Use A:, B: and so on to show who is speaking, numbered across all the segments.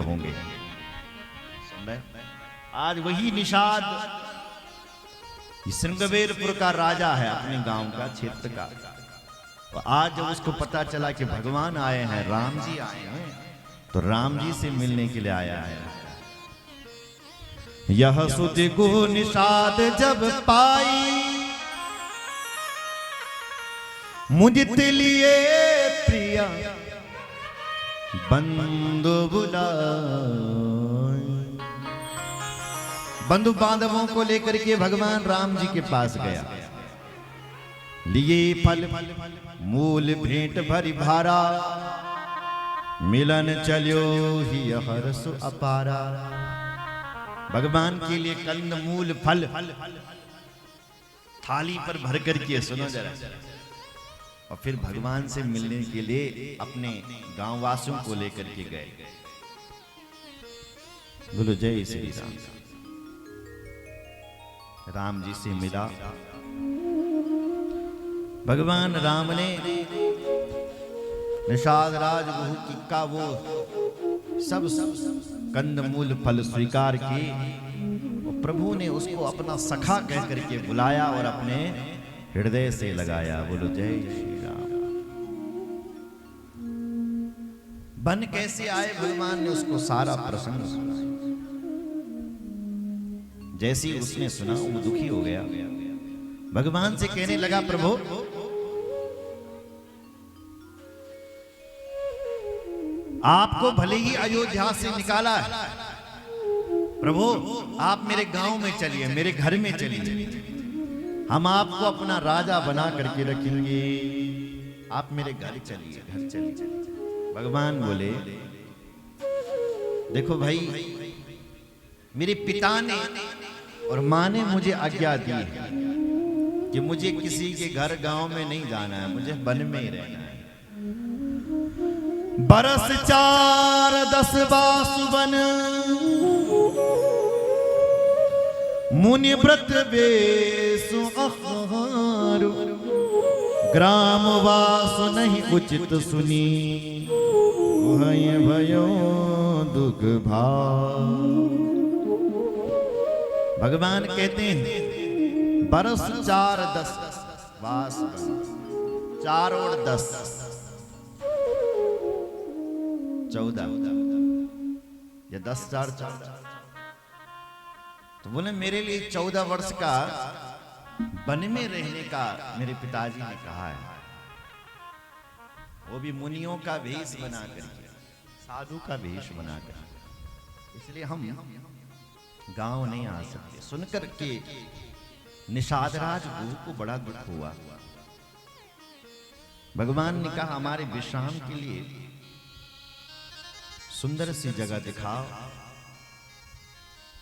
A: होंगे। सुन रहे? आज वही निषाद श्रृंगवेरपुर का राजा है, अपने गांव का, क्षेत्र का। तो आज जब उसको पता चला कि भगवान आए हैं, राम जी आए हैं, तो राम जी से मिलने के लिए आया है। यह सुधि को निषाद जब पाई, मुझते लिए प्रिया बंधु बुलाए। बंधु बांधवों को लेकर के भगवान राम जी के पास गया। लिए फल मूल भेंट भरी भारा, मिलन चलो ही हर्ष अपारा। भगवान के लिए कंद मूल फल थाली पर भर करके, सुनो जरा, और फिर भगवान से मिलने के लिए अपने गांव वासियों को लेकर के गए। बोलो जय श्री राम। राम जी से मिला। भगवान राम ने निषाद राज गुहू का वो सब कंदमूल फल स्वीकार किए। प्रभु ने उसको अपना सखा कह करके बुलाया और अपने हृदय से लगाया। बोलो जय श्री राम। बन कैसे आए, भगवान ने उसको सारा प्रसंग सुना। जैसे ही उसने सुना वो दुखी हो गया। भगवान से कहने लगा, प्रभु आपको भले ही अयोध्या से निकाला है, प्रभु आप मेरे गांव में चलिए, मेरे घर में चलिए, हम आपको अपना राजा बना करके रखेंगे। आप मेरे घर चलिए, घर चलिए। भगवान बोले, देखो भाई, मेरे पिता ने और माँ ने मुझे आज्ञा दी है कि मुझे किसी के घर गांव में नहीं जाना है, मुझे वन में ही रहना है। बरस 4-10 बासुवन, मुनि व्रत वेसु आहार, ग्राम वास नहीं उचित सुनी, भय भयो दुख भार। भगवान कहते हैं बरस 4-10 बासुवन, 4 और 10 14 या 10-4 तो बोले मेरे लिए 14 वर्ष का वन में रहने का मेरे पिताजी ने कहा है, वो भी मुनियों का वेश बना करके, साधु का वेश बना कर। इसलिए हम गांव नहीं आ सकते। सुनकर के निषादराज गुरु को बड़ा दुख हुआ। भगवान ने कहा हमारे विश्राम के लिए सुंदर सी जगह दिखाओ।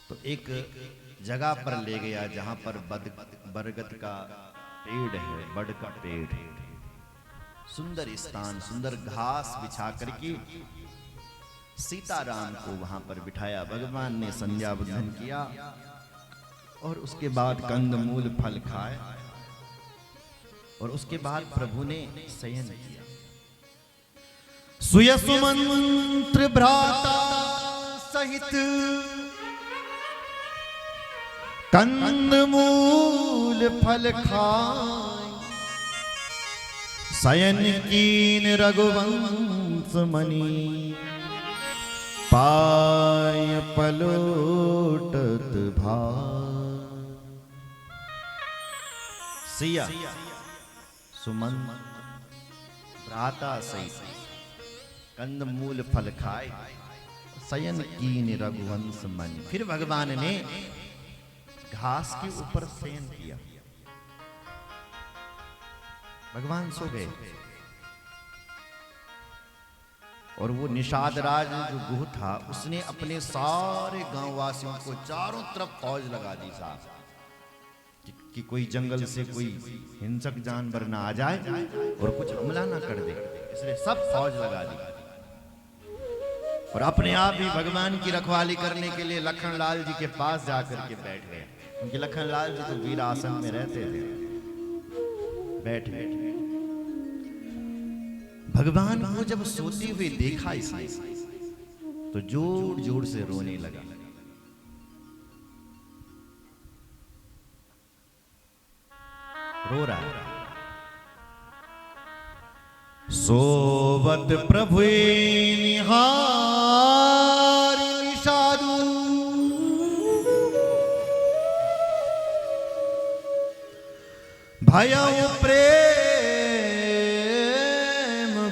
A: तो एक जगह पर ले गया जहां पर बरगद का पेड़ है, बड़ का पेड़ है। सुंदर स्थान, सुंदर घास बिछा करके सीताराम को वहां पर बिठाया। भगवान ने संध्या बंदन किया और उसके बाद कंदमूल फल खाए और उसके बाद प्रभु ने शयन किया। सुयसु मंत्र भ्राता सहित कंदमूल फल खाए, शयन कीन रघुवंश मणि, पाय पलोटत भार। सिया सुमंत भ्राता सहित कंदमूल फल खाए, शयन कीन रघुवंश मणि। फिर भगवान ने घास के ऊपर शयन किया। भगवान सो गए और वो निषादराज जो गुह था उसने अपने सारे गांव वासियों को चारों तरफ फौज लगा दी साहब कि कोई जंगल से कोई हिंसक जानवर ना आ जाए और कुछ हमला ना कर दे। इसलिए सब फौज लगा दी और अपने आप ही भगवान की रखवाली करने के लिए लखनलाल जी के पास जाकर के बैठ गए। क्योंकि लखनलाल जी तो वीर आसन में रहते थे। बैठे भगवान को जब सोते हुए देखा इसने तो जोर जोर से रोने लगा। रो रहा है। सोवत प्रभु निहार निषादु, भयउ प्रेम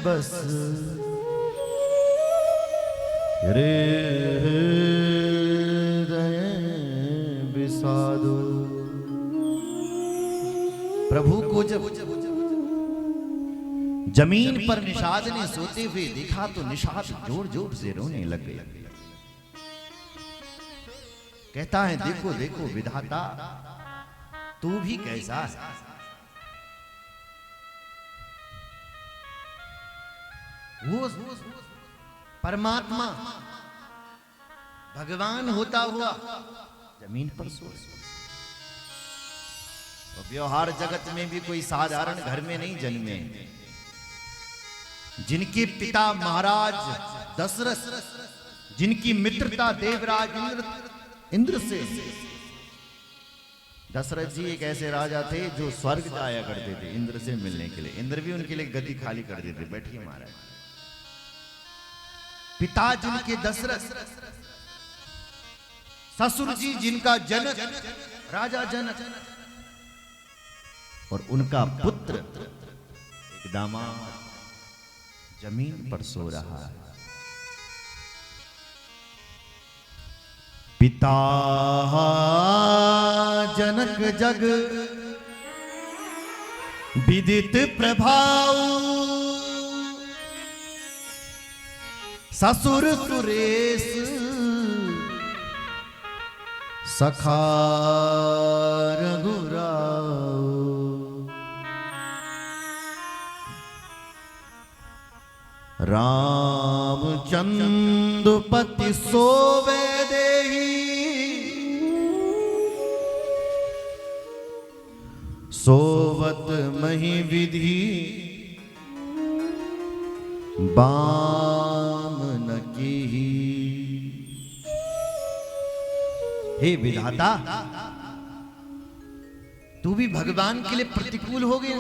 A: बस हृदय विषादु। प्रभु को जब जमीन पर निषाद ने सोते हुए देखा तो निषाद जोर जोर से रोने लग गया। कहता है देखो देखो विधाता, तू भी कैसा है। वो परमात्मा भगवान होता हुआ जमीन पर सो। व्यवहार जगत में भी कोई साधारण घर में नहीं जन्मे। जिनके पिता महाराज दशरथ, जिनकी मित्रता देवराज इंद्र से। दशरथ जी एक ऐसे राजा थे जो स्वर्ग जाया करते थे इंद्र से मिलने के लिए। इंद्र भी उनके लिए गद्दी खाली कर देते। बैठिए महाराज। पिता जिनके दशरथ, ससुर जी जिनका जनक राजा जनक, और उनका पुत्र एक दामाद जमीन पर सो रहा है। पिता जनक जग विदित प्रभाव, ससुर सुरेश सखा रघुराव। रामचंद्र पति सोवे देहि, सोवत मही विधि बाम न कीही। हे विधाता, तू भी भगवान के लिए प्रतिकूल हो गया।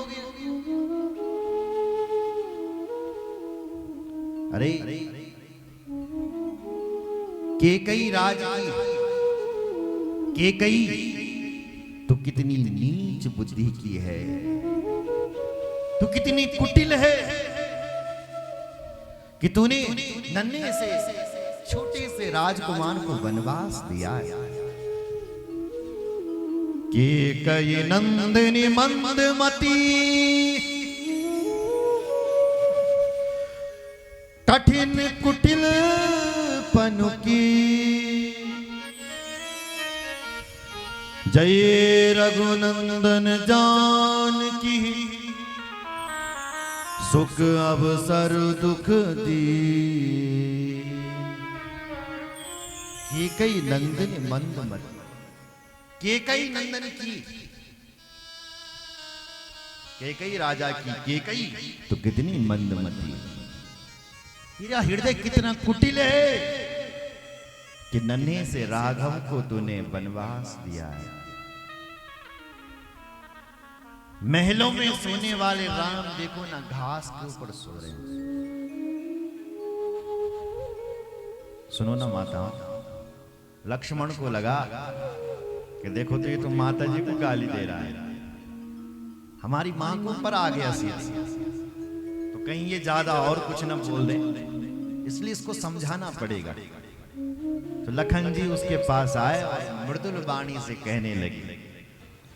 A: अरे केकई राज केकई तो कितनी नीच बुद्धि की है, तू कितनी कुटिल है कि तूने नन्हे से छोटे से राजकुमार को वनवास दिया है। केकई नंदिनी मंदमती, कठिन कुटिल पनुकी। जय रघुनंदन जानकी, सुख अवसर दुख दी। केकई नंदन मंदमती, केकई नंदन की, केकई राजा की केकई तो कितनी मंदमती। तेरा हृदय कितना कुटिल है कि नन्हे से राघव को तूने वनवास दिया है। महलों में सोने वाले राम देखो ना घास के ऊपर सो रहे हैं। सुनो ना माता, लक्ष्मण को लगा कि देखो तो ये तो माता जी को गाली दे रहा है, हमारी मां को ऊपर आ गया सीधा, तो कहीं ये ज्यादा और कुछ ना बोल दे, इसलिए इसको समझाना पड़ेगा। तो लखन जी उसके पास आए और मृदुल वाणी से कहने लगे।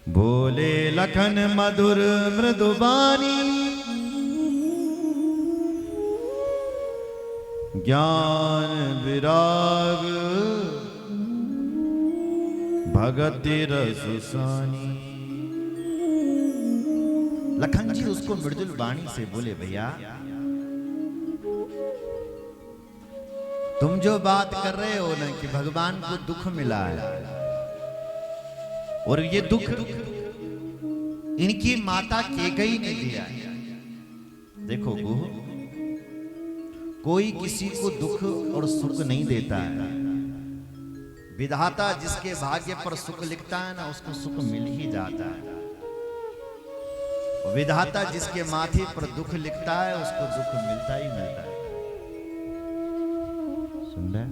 A: बोले लखन मधुर मृदु वाणी, ज्ञान विराग भगति रस सानी। लखन जी उसको मृदुल वाणी से बोले, भैया तुम जो बात कर रहे हो ना कि भगवान को दुख मिला है, और ये दुख इनकी माता केकई ने दिया है। देखो गुह, कोई किसी को दुख और सुख नहीं देता है। विधाता जिसके भाग्य पर सुख लिखता है ना, उसको सुख मिल ही जाता है। विधाता जिसके माथे पर दुख लिखता है, उसको दुख मिलता ही मिलता है। सुन रहे?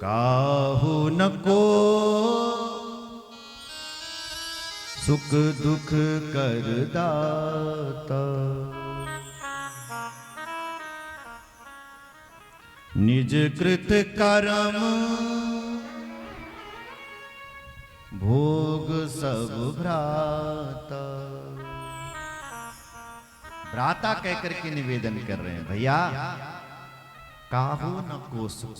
A: काहू न को सुख दुख कर दाता, निज कृत कर्म भोग सब भ्राता। भ्राता कहकर के निवेदन कर रहे हैं, भैया काहू न को सुख